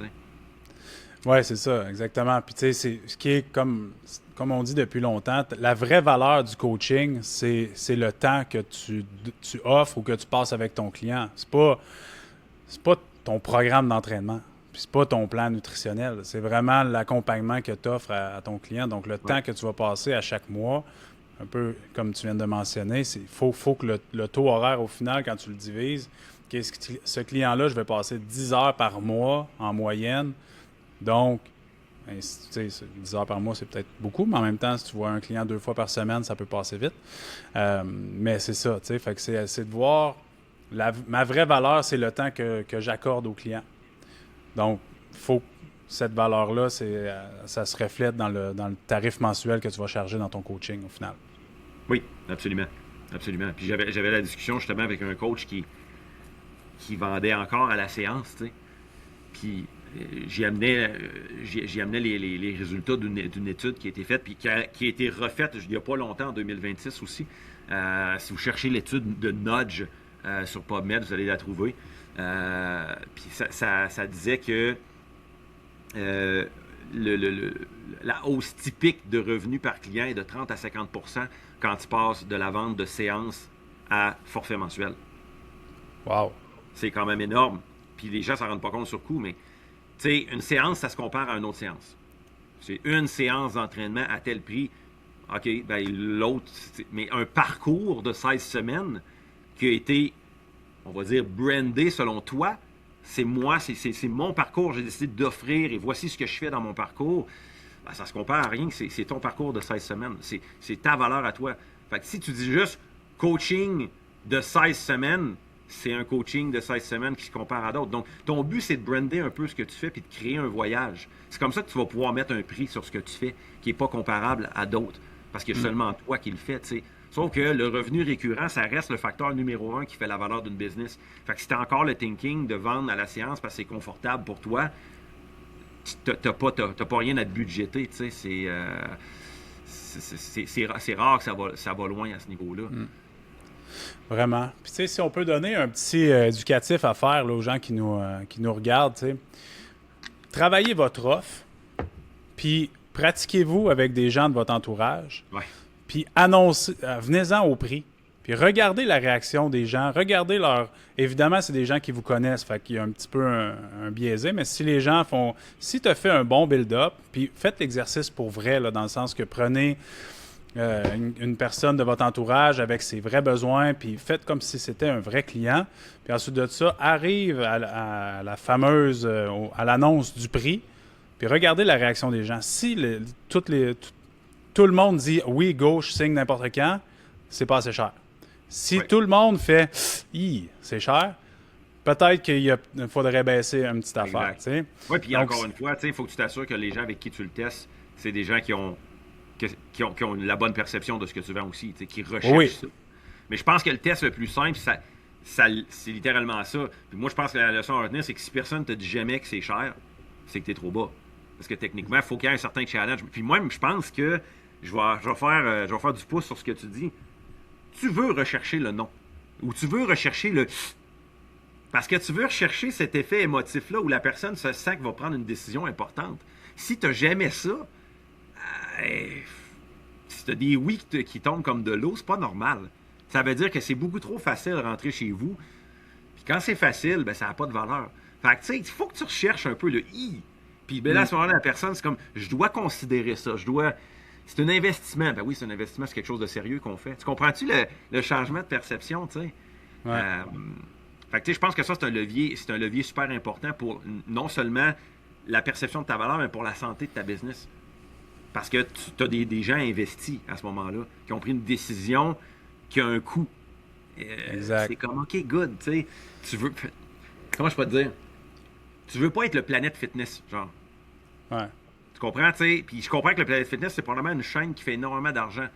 Oui, c'est ça, exactement. Puis tu sais, c'est ce qui est comme on dit depuis longtemps, la vraie valeur du coaching, c'est le temps que tu offres ou que tu passes avec ton client. C'est pas ton programme d'entraînement, puis c'est pas ton plan nutritionnel. C'est vraiment l'accompagnement que tu offres à ton client. Donc, le temps que tu vas passer à chaque mois, un peu comme tu viens de mentionner, il faut que le taux horaire, au final, quand tu le divises, ce client-là, je vais passer 10 heures par mois en moyenne. Donc, tu sais, 10 heures par mois, c'est peut-être beaucoup, mais en même temps, si tu vois un client 2 fois par semaine, ça peut passer vite. Mais c'est ça, tu sais, fait que c'est de voir... ma vraie valeur, c'est le temps que j'accorde au client. Donc, il faut que cette valeur-là, ça se reflète dans le tarif mensuel que tu vas charger dans ton coaching, au final. Oui, absolument. Absolument. Puis j'avais la discussion justement avec un coach qui vendait encore à la séance, tu sais. Puis j'y amenais les résultats d'une étude qui a été faite, puis qui a été refaite il n'y a pas longtemps, en 2026 aussi. Si vous cherchez l'étude de Nudge sur PubMed, vous allez la trouver. Puis ça disait que la hausse typique de revenus par client est de 30 à 50% quand tu passes de la vente de séances à forfait mensuel. Wow! C'est quand même énorme. Puis les gens ne s'en rendent pas compte sur le coup, mais tu sais, une séance, ça se compare à une autre séance. C'est une séance d'entraînement à tel prix. OK, ben l'autre, mais un parcours de 16 semaines qui a été, on va dire, brandé selon toi, c'est moi, c'est mon parcours, j'ai décidé d'offrir et voici ce que je fais dans mon parcours. Ben, ça se compare à rien, c'est ton parcours de 16 semaines. C'est ta valeur à toi. Fait que si tu dis juste coaching de 16 semaines, c'est un coaching de 16 semaines qui se compare à d'autres. Donc, ton but, c'est de brander un peu ce que tu fais puis de créer un voyage. C'est comme ça que tu vas pouvoir mettre un prix sur ce que tu fais qui n'est pas comparable à d'autres. Parce qu'il y a seulement toi qui le fais, tu sais. Sauf que le revenu récurrent, ça reste le facteur numéro 1 qui fait la valeur d'une business. Fait que si tu as encore le thinking de vendre à la séance parce que c'est confortable pour toi, tu n'as pas rien à te budgéter, tu sais. C'est rare que ça va loin à ce niveau-là. Vraiment. Puis, tu sais, si on peut donner un petit éducatif à faire là, aux gens qui nous regardent, tu sais, travaillez votre offre, puis pratiquez-vous avec des gens de votre entourage, puis venez-en au prix, puis regardez la réaction des gens, regardez leur... Évidemment, c'est des gens qui vous connaissent, fait qu'il y a un petit peu un biaisé, mais si les gens font... Si tu as fait un bon build-up, puis faites l'exercice pour vrai, là, dans le sens que prenez... une personne de votre entourage avec ses vrais besoins, puis faites comme si c'était un vrai client. Puis ensuite de ça, arrive à la fameuse, à l'annonce du prix, puis regardez la réaction des gens. Si tout le monde dit « oui, go, je signe n'importe quand », c'est pas assez cher. Si tout le monde fait « c'est cher », peut-être qu'il faudrait baisser une petite affaire. Oui, puis encore une fois, il faut que tu t'assures que les gens avec qui tu le testes, c'est des gens qui ont la bonne perception de ce que tu vends aussi, qui recherchent ça. Mais je pense que le test le plus simple, c'est littéralement ça. Puis moi, je pense que la leçon à retenir, c'est que si personne ne te dit jamais que c'est cher, c'est que tu es trop bas. Parce que techniquement, il faut qu'il y ait un certain challenge. Puis moi, je pense que je vais faire du pouce sur ce que tu dis. Tu veux rechercher le non. Ou tu veux rechercher le... Parce que tu veux rechercher cet effet émotif-là où la personne se sent qu'elle va prendre une décision importante. Si tu n'as jamais ça... si tu as des oui qui tombent comme de l'eau, c'est pas normal. Ça veut dire que c'est beaucoup trop facile de rentrer chez vous. Puis quand c'est facile, ben ça n'a pas de valeur. Fait que tu sais, il faut que tu recherches un peu le « i ». Puis ben là, à ce moment-là, la personne, c'est comme « je dois considérer ça, je dois c'est un investissement. Ben oui, c'est un investissement, c'est quelque chose de sérieux qu'on fait. Tu comprends-tu le changement de perception, tu sais? Ouais. Fait que, tu sais, je pense que ça, c'est un levier super important pour non seulement la perception de ta valeur, mais pour la santé de ta business. Parce que tu as des gens investis à ce moment-là, qui ont pris une décision qui a un coût. Exact. C'est comme, OK, good, tu sais, tu veux... Comment je peux te dire? Tu veux pas être le Planète Fitness, genre. Ouais. Tu comprends, tu sais? Puis je comprends que le Planète Fitness, c'est probablement une chaîne qui fait énormément d'argent.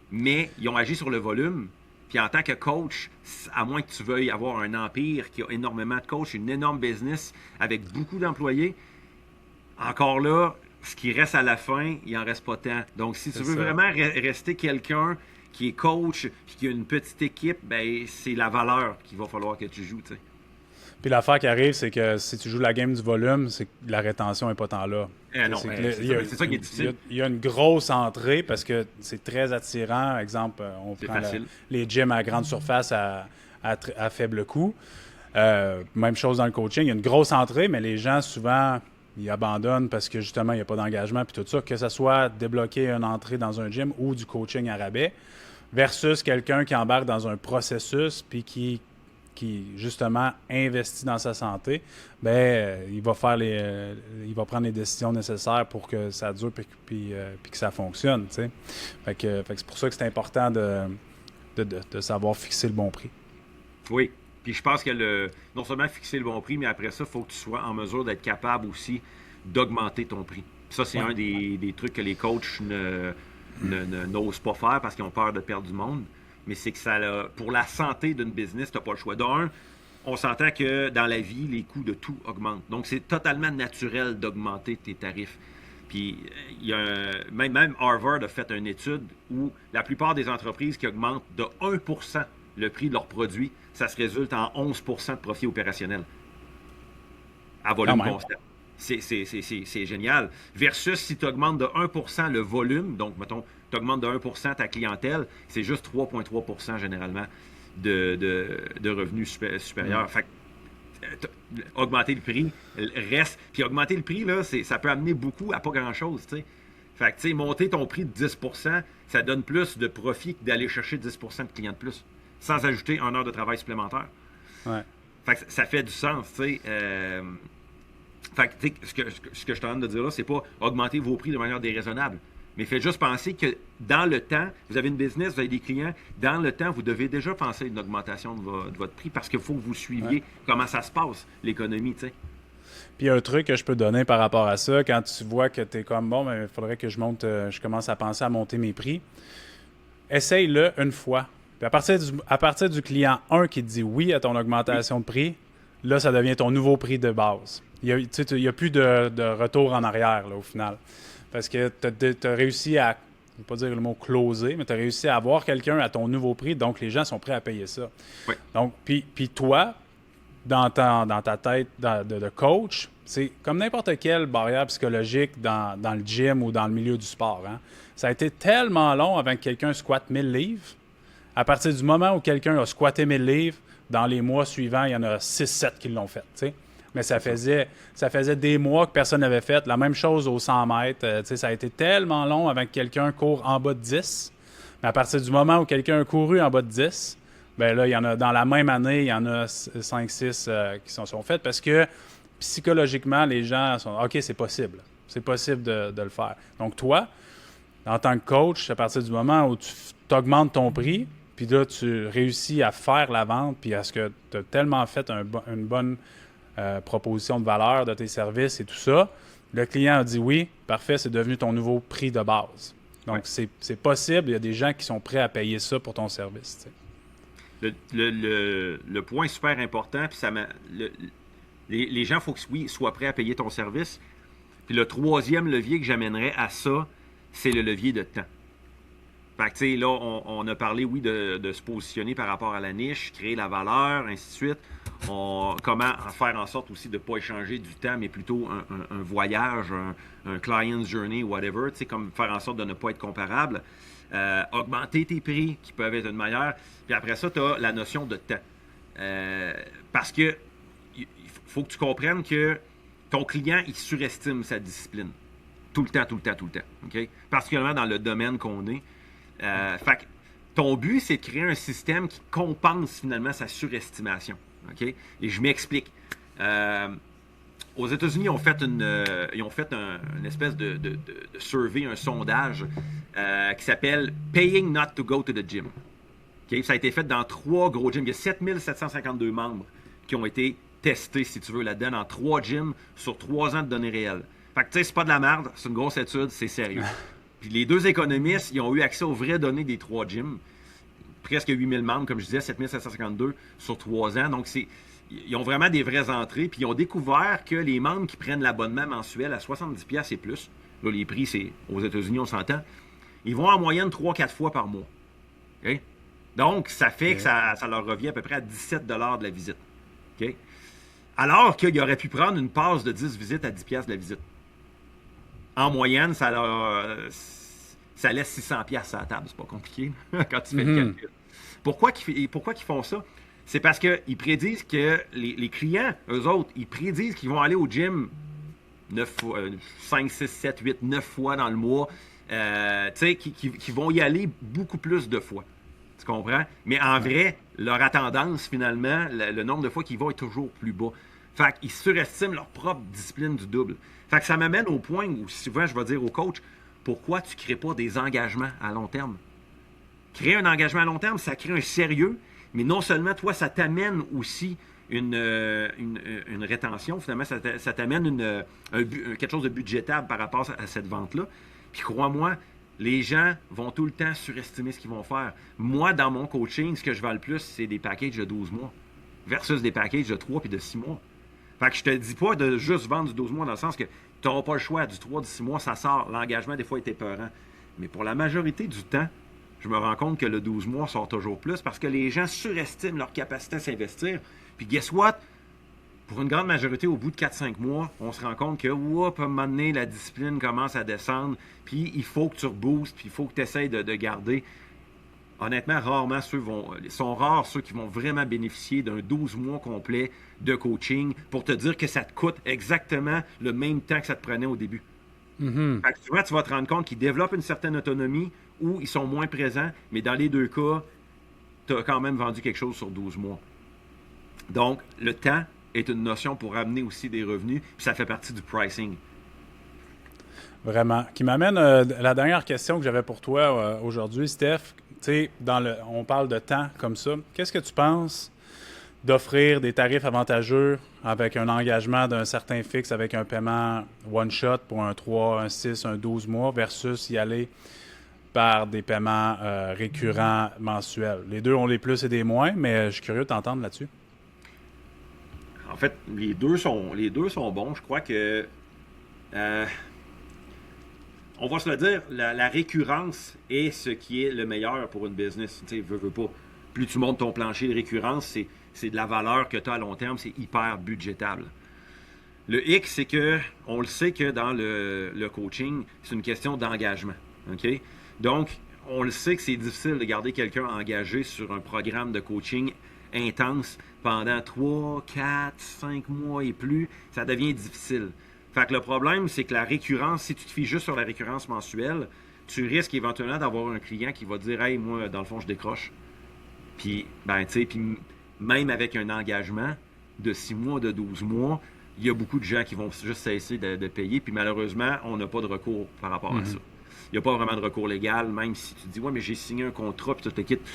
Mais ils ont agi sur le volume. Puis en tant que coach, à moins que tu veuilles avoir un empire qui a énormément de coachs, une énorme business avec beaucoup d'employés, encore là, ce qui reste à la fin, il en reste pas tant. Donc, si tu veux vraiment rester quelqu'un qui est coach puis qui a une petite équipe, ben c'est la valeur qu'il va falloir que tu joues, tu sais. Puis l'affaire qui arrive, c'est que si tu joues la game du volume, c'est que la rétention n'est pas tant là. Non, c'est ça qui est difficile. Il y a une grosse entrée parce que c'est très attirant. Exemple, on prend les gyms à grande surface à faible coût. Même chose dans le coaching. Il y a une grosse entrée, mais les gens, souvent, ils abandonnent parce que justement, il n'y a pas d'engagement puis tout ça. Que ce soit débloquer une entrée dans un gym ou du coaching à rabais versus quelqu'un qui embarque dans un processus puis qui justement investit dans sa santé, il va prendre les décisions nécessaires pour que ça dure puis que ça fonctionne. T'sais. Fait que c'est pour ça que c'est important de savoir fixer le bon prix. Oui. Puis je pense que non seulement fixer le bon prix, mais après ça, il faut que tu sois en mesure d'être capable aussi d'augmenter ton prix. Puis ça, c'est un des trucs que les coachs n'osent pas faire parce qu'ils ont peur de perdre du monde. Mais c'est que pour la santé d'une business, tu n'as pas le choix. D'un, on s'entend que dans la vie, les coûts de tout augmentent. Donc, c'est totalement naturel d'augmenter tes tarifs. Puis, même Harvard a fait une étude où la plupart des entreprises qui augmentent de 1% le prix de leurs produits, ça se résulte en 11% de profit opérationnel à volume constant. C'est génial. Versus si tu augmentes de 1% le volume, donc, mettons, tu augmentes de 1% ta clientèle, c'est juste 3,3% généralement de revenus supérieurs. Fait que, augmenter le prix reste. Puis augmenter le prix, là, ça peut amener beaucoup à pas grand-chose, tu sais. Fait que, tu sais, monter ton prix de 10%, ça donne plus de profit que d'aller chercher 10% de clients de plus, sans ajouter 1 heure de travail supplémentaire. Ouais. Fait que ça fait du sens, tu sais. Fait que, tu sais, ce que je suis en train de dire là, c'est pas augmenter vos prix de manière déraisonnable. Mais faites juste penser que dans le temps, vous avez une business, vous avez des clients, dans le temps, vous devez déjà penser à une augmentation de votre prix parce qu'il faut que vous suiviez comment ça se passe, l'économie, tu sais. Puis il y a un truc que je peux donner par rapport à ça, quand tu vois que tu es comme, bon, il faudrait que je commence à penser à monter mes prix, essaye-le une fois. Puis à partir du client 1 qui te dit oui à ton augmentation de prix, là, ça devient ton nouveau prix de base. Il n'y a plus de retour en arrière, là, au final. Parce que tu as réussi à, je ne vais pas dire le mot closer, mais tu as réussi à avoir quelqu'un à ton nouveau prix, donc les gens sont prêts à payer ça. Oui. Donc, puis toi, dans ta tête de coach, c'est comme n'importe quelle barrière psychologique dans le gym ou dans le milieu du sport. Hein. Ça a été tellement long avant que quelqu'un squatte 1000 livres. À partir du moment où quelqu'un a squatté 1000 livres, dans les mois suivants, il y en a 6-7 qui l'ont fait, tu sais. Mais ça faisait des mois que personne n'avait fait. La même chose aux 100 mètres. Ça a été tellement long avant que quelqu'un court en bas de 10. Mais à partir du moment où quelqu'un a couru en bas de 10, bien là, il y en a, dans la même année, il y en a 5-6 qui sont faites parce que psychologiquement, les gens sont « OK, c'est possible. C'est possible de le faire. » Donc toi, en tant que coach, à partir du moment où tu augmentes ton prix, puis là, tu réussis à faire la vente, puis à ce que tu as tellement fait une bonne proposition de valeur de tes services et tout ça, le client a dit oui, parfait, c'est devenu ton nouveau prix de base. Donc, c'est possible, il y a des gens qui sont prêts à payer ça pour ton service. Le point super important, puis les gens, il faut qu'ils soient prêts à payer ton service. Puis le troisième levier que j'amènerais à ça, c'est le levier de temps. Fait que, tu sais, là, on a parlé, oui, de se positionner par rapport à la niche, créer la valeur, ainsi de suite. Comment faire en sorte aussi de ne pas échanger du temps, mais plutôt un voyage, un client's journey, whatever, tu sais, comme faire en sorte de ne pas être comparable. Augmenter tes prix, qui peuvent être une meilleure. Puis après ça, tu as la notion de temps. Parce que il faut que tu comprennes que ton client, il surestime sa discipline. Tout le temps. OK? Particulièrement dans le domaine qu'on est. Fait que ton but, c'est de créer un système qui compense finalement sa surestimation. OK? Et je m'explique. Aux États-Unis, ils ont fait une espèce de survey, un sondage qui s'appelle Paying Not to Go to the Gym. Okay? Ça a été fait dans 3 gros gyms. Il y a 7752 membres qui ont été testés, si tu veux, là-dedans, dans 3 gyms sur 3 ans de données réelles. Fait que, tu sais, c'est pas de la merde, c'est une grosse étude, c'est sérieux. Puis les 2 économistes, ils ont eu accès aux vraies données des 3 gyms. Presque 8000 membres, comme je disais, 7752 sur 3 ans. Donc, ils ont vraiment des vraies entrées. Puis ils ont découvert que les membres qui prennent l'abonnement mensuel à 70$ et plus, là, les prix, c'est aux États-Unis, on s'entend, ils vont en moyenne 3-4 fois par mois. Okay? Donc, ça fait que ça leur revient à peu près à 17$ de la visite. Okay? Alors qu'ils auraient pu prendre une passe de 10 visites à 10$ de la visite. En moyenne, ça laisse 600$ à la table. C'est pas compliqué quand tu fais le calcul. Pourquoi qu'ils font ça? C'est parce qu'ils prédisent que les clients, eux autres, ils prédisent qu'ils vont aller au gym 5, 6, 7, 8, 9 fois dans le mois. Tu sais, qu'ils vont y aller beaucoup plus de fois. Tu comprends? Mais en vrai, leur attendance, finalement, le nombre de fois qu'ils vont est toujours plus bas. Fait qu'ils surestiment leur propre discipline du double. Fait que ça m'amène au point où souvent je vais dire au coach, pourquoi tu ne crées pas des engagements à long terme? Créer un engagement à long terme, ça crée un sérieux, mais non seulement, toi, ça t'amène aussi une rétention, finalement, ça t'amène quelque chose de budgétable par rapport à cette vente-là. Puis crois-moi, les gens vont tout le temps surestimer ce qu'ils vont faire. Moi, dans mon coaching, ce que je vends le plus, c'est des packages de 12 mois versus des packages de 3 puis de 6 mois. Fait que je te dis pas de juste vendre du 12 mois dans le sens que tu n'auras pas le choix. Du 3, du 6 mois, ça sort. L'engagement, des fois, est épeurant. Mais pour la majorité du temps, je me rends compte que le 12 mois sort toujours plus parce que les gens surestiment leur capacité à s'investir. Puis guess what? Pour une grande majorité, au bout de 4-5 mois, on se rend compte que, à un moment donné, la discipline commence à descendre. Puis il faut que tu reboostes, puis il faut que tu essaies de garder. Honnêtement, rarement sont rares ceux qui vont vraiment bénéficier d'un 12 mois complet de coaching pour te dire que ça te coûte exactement le même temps que ça te prenait au début. Fait que souvent, tu vas te rendre compte qu'ils développent une certaine autonomie ou ils sont moins présents, mais dans les 2 cas, tu as quand même vendu quelque chose sur 12 mois. Donc, le temps est une notion pour amener aussi des revenus, puis ça fait partie du pricing. Vraiment. Qui m'amène la dernière question que j'avais pour toi aujourd'hui, Steph. Tu sais, on parle de temps comme ça. Qu'est-ce que tu penses d'offrir des tarifs avantageux avec un engagement d'un certain fixe, avec un paiement one-shot pour un 3, un 6, un 12 mois versus y aller par des paiements récurrents mensuels? Les deux ont les plus et des moins, mais je suis curieux de t'entendre là-dessus. En fait, les deux sont bons. Je crois que on va se le dire, la récurrence est ce qui est le meilleur pour une business. Tu sais, veux pas. Plus tu montes ton plancher de récurrence, c'est de la valeur que tu as à long terme, c'est hyper budgétable. Le X, c'est que on le sait que dans le coaching, c'est une question d'engagement. OK? Donc, on le sait que c'est difficile de garder quelqu'un engagé sur un programme de coaching intense pendant 3, 4, 5 mois et plus. Ça devient difficile. Fait que le problème, c'est que la récurrence, si tu te fies juste sur la récurrence mensuelle, tu risques éventuellement d'avoir un client qui va te dire « Hey, moi, dans le fond, je décroche. » Puis, tu sais, même avec un engagement de 6 mois, de 12 mois, il y a beaucoup de gens qui vont juste cesser de payer. Puis malheureusement, on n'a pas de recours par rapport à ça. Il n'y a pas vraiment de recours légal, même si tu dis « Ouais, mais j'ai signé un contrat, puis tu te quittes. »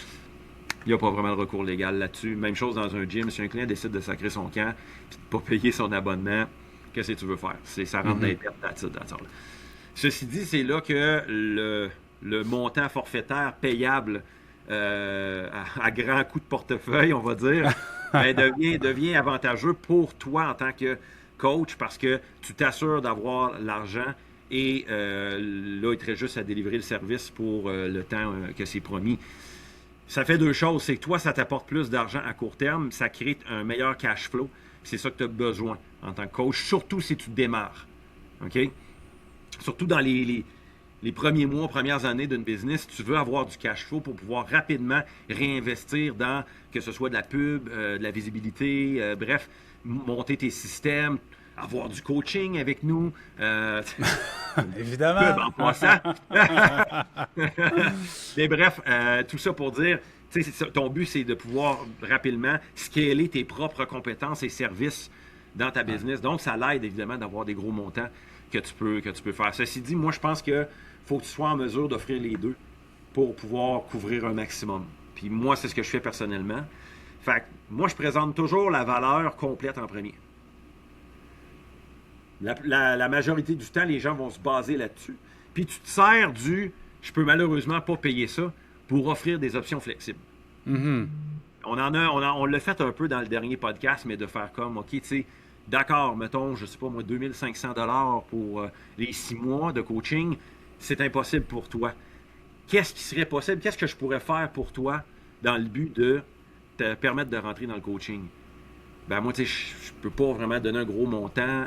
Il n'y a pas vraiment de recours légal là-dessus. Même chose dans un gym. Si un client décide de sacrer son camp, puis de ne pas payer son abonnement, qu'est-ce que tu veux faire? Ça rentre dans les pertes d'attitude. Ceci dit, c'est là que le montant forfaitaire payable à grand coup de portefeuille, on va dire, devient avantageux pour toi en tant que coach parce que tu t'assures d'avoir l'argent et là, il te reste juste à délivrer le service pour le temps que c'est promis. Ça fait 2 choses. C'est que toi, ça t'apporte plus d'argent à court terme, ça crée un meilleur cash flow. C'est ça que tu as besoin en tant que coach, surtout si tu démarres. OK? Surtout dans les premiers mois, premières années d'une business, tu veux avoir du cash flow pour pouvoir rapidement réinvestir dans, que ce soit de la pub, de la visibilité, bref, monter tes systèmes, avoir du coaching avec nous. Évidemment. En passant. Mais bref, tout ça pour dire, ton but, c'est de pouvoir rapidement scaler tes propres compétences et services dans ta business. Donc, ça l'aide évidemment d'avoir des gros montants que tu peux faire. Ceci dit, moi, je pense qu'il faut que tu sois en mesure d'offrir les deux pour pouvoir couvrir un maximum. Puis moi, c'est ce que je fais personnellement. Fait que moi, je présente toujours la valeur complète en premier. La majorité du temps, les gens vont se baser là-dessus. Puis tu te sers je peux malheureusement pas payer ça pour offrir des options flexibles. Mm-hmm. On l'a fait un peu dans le dernier podcast, mais de faire comme, OK, tu sais, d'accord, mettons, je sais pas moi, 2500 $ pour les 6 mois de coaching, c'est impossible pour toi. Qu'est-ce qui serait possible? Qu'est-ce que je pourrais faire pour toi dans le but de te permettre de rentrer dans le coaching? Ben moi, tu sais, je peux pas vraiment donner un gros montant.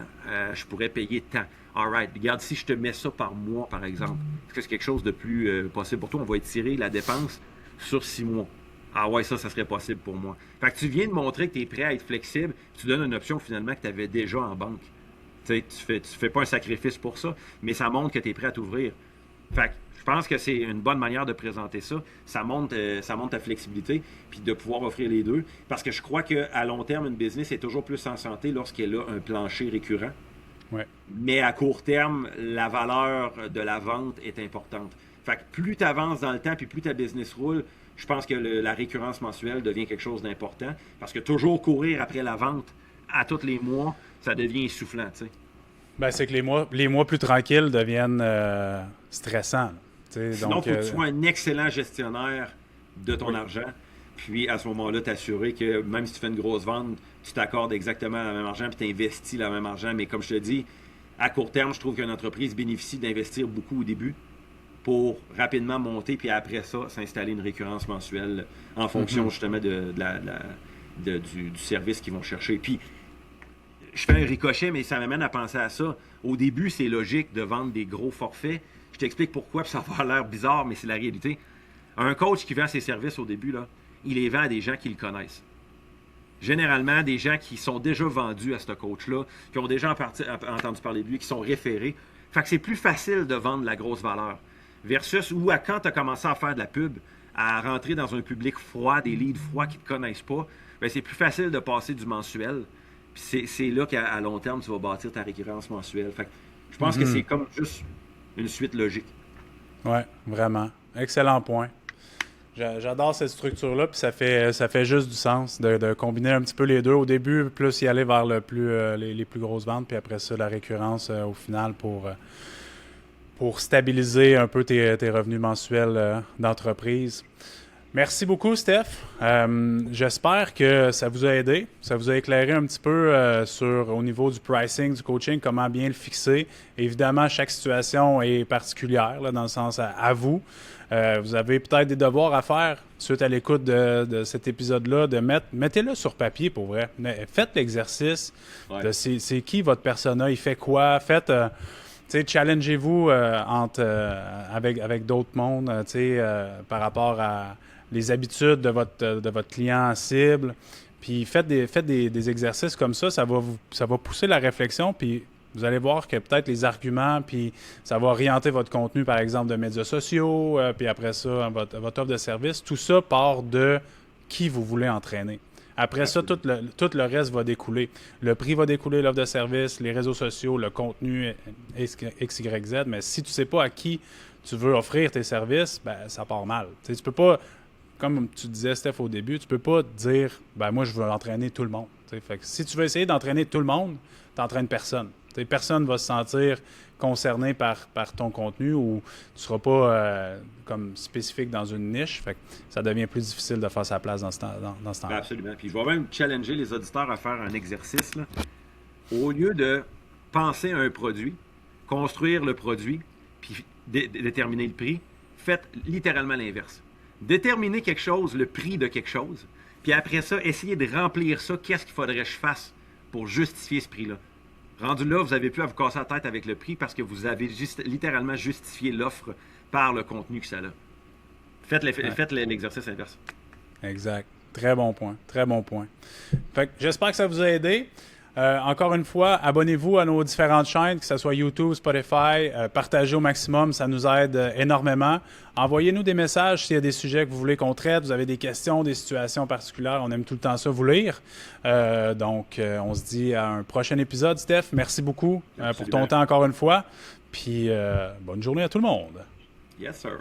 Je pourrais payer tant. All right. Regarde, si je te mets ça par mois, par exemple, est-ce que c'est quelque chose de plus possible pour toi? On va étirer la dépense sur 6 mois. Ah ouais, ça serait possible pour moi. Fait que tu viens de montrer que tu es prêt à être flexible. Tu donnes une option finalement que tu avais déjà en banque. Tu fais pas un sacrifice pour ça, mais ça montre que tu es prêt à t'ouvrir. Fait que je pense que c'est une bonne manière de présenter ça. Ça montre ta flexibilité, puis de pouvoir offrir les deux. Parce que je crois qu'à long terme, une business est toujours plus en santé lorsqu'elle a un plancher récurrent. Ouais. Mais à court terme, la valeur de la vente est importante. Fait que plus tu avances dans le temps, puis plus ta business roule, je pense que la récurrence mensuelle devient quelque chose d'important. Parce que toujours courir après la vente à tous les mois, ça devient essoufflant, tu sais. Ben, c'est que les mois plus tranquilles deviennent stressants. Sinon, il faut que tu sois un excellent gestionnaire de ton argent. Puis à ce moment-là, t'assurer que même si tu fais une grosse vente, tu t'accordes exactement le même argent puis tu investis le même argent. Mais comme je te dis, à court terme, je trouve qu'une entreprise bénéficie d'investir beaucoup au début pour rapidement monter, puis après ça, s'installer une récurrence mensuelle en fonction justement du service qu'ils vont chercher. Puis, je fais un ricochet, mais ça m'amène à penser à ça. Au début, c'est logique de vendre des gros forfaits. Je t'explique pourquoi, puis ça va avoir l'air bizarre, mais c'est la réalité. Un coach qui vend ses services au début, là, il les vend à des gens qui le connaissent. Généralement, des gens qui sont déjà vendus à ce coach-là, qui ont déjà entendu parler de lui, qui sont référés. Fait que c'est plus facile de vendre la grosse valeur. Versus quand tu as commencé à faire de la pub, à rentrer dans un public froid, des leads froids qui ne te connaissent pas, bien, c'est plus facile de passer du mensuel. Puis c'est là qu'à long terme, tu vas bâtir ta récurrence mensuelle. Fait que je pense que c'est comme juste une suite logique. Oui, vraiment. Excellent point. J'adore cette structure-là, puis ça fait juste du sens de combiner un petit peu les deux. Au début, plus y aller vers les plus grosses ventes, puis après ça, la récurrence au final pour stabiliser un peu tes revenus mensuels d'entreprise. Merci beaucoup, Steph. J'espère que ça vous a aidé. Ça vous a éclairé un petit peu au niveau du pricing, du coaching, comment bien le fixer. Évidemment, chaque situation est particulière, là, dans le sens à vous. Vous avez peut-être des devoirs à faire suite à l'écoute de cet épisode-là, mettez-le sur papier pour vrai. Faites l'exercice de c'est qui votre persona, il fait quoi. Faites... challengez-vous avec d'autres mondes par rapport à les habitudes de votre client cible. Puis faites des exercices comme ça, ça va pousser la réflexion. Puis vous allez voir que peut-être les arguments, puis ça va orienter votre contenu, par exemple, de médias sociaux, puis après ça, votre offre de service. Tout ça part de qui vous voulez entraîner. Après ça, tout le reste va découler. Le prix va découler, l'offre de service, les réseaux sociaux, le contenu X, Y, Z. Mais si tu ne sais pas à qui tu veux offrir tes services, ben ça part mal. Tu peux pas, comme tu disais, Steph, au début, tu peux pas dire « ben moi, je veux entraîner tout le monde ». Fait que si tu veux essayer d'entraîner tout le monde, tu n'entraînes personne. Personne ne va se sentir concerné par ton contenu ou tu ne seras pas comme spécifique dans une niche. Fait que ça devient plus difficile de faire sa place dans ce temps-là. Absolument. Puis je vais même challenger les auditeurs à faire un exercice. Là. Au lieu de penser à un produit, construire le produit, puis déterminer le prix, faites littéralement l'inverse. Déterminez quelque chose, le prix de quelque chose, puis après ça, essayez de remplir ça. Qu'est-ce qu'il faudrait que je fasse pour justifier ce prix-là? Rendu là, vous n'avez plus à vous casser la tête avec le prix parce que vous avez littéralement justifié l'offre par le contenu que ça a. Faites l'exercice inverse. Exact. Très bon point. Très bon point. Fait que j'espère que ça vous a aidé. Encore une fois, abonnez-vous à nos différentes chaînes, que ce soit YouTube, Spotify. Partagez au maximum, ça nous aide énormément. Envoyez-nous des messages s'il y a des sujets que vous voulez qu'on traite, vous avez des questions, des situations particulières. On aime tout le temps ça, vous lire. Donc, on se dit à un prochain épisode, Steph. Merci beaucoup pour ton temps encore une fois. Puis, bonne journée à tout le monde. Yes, sir.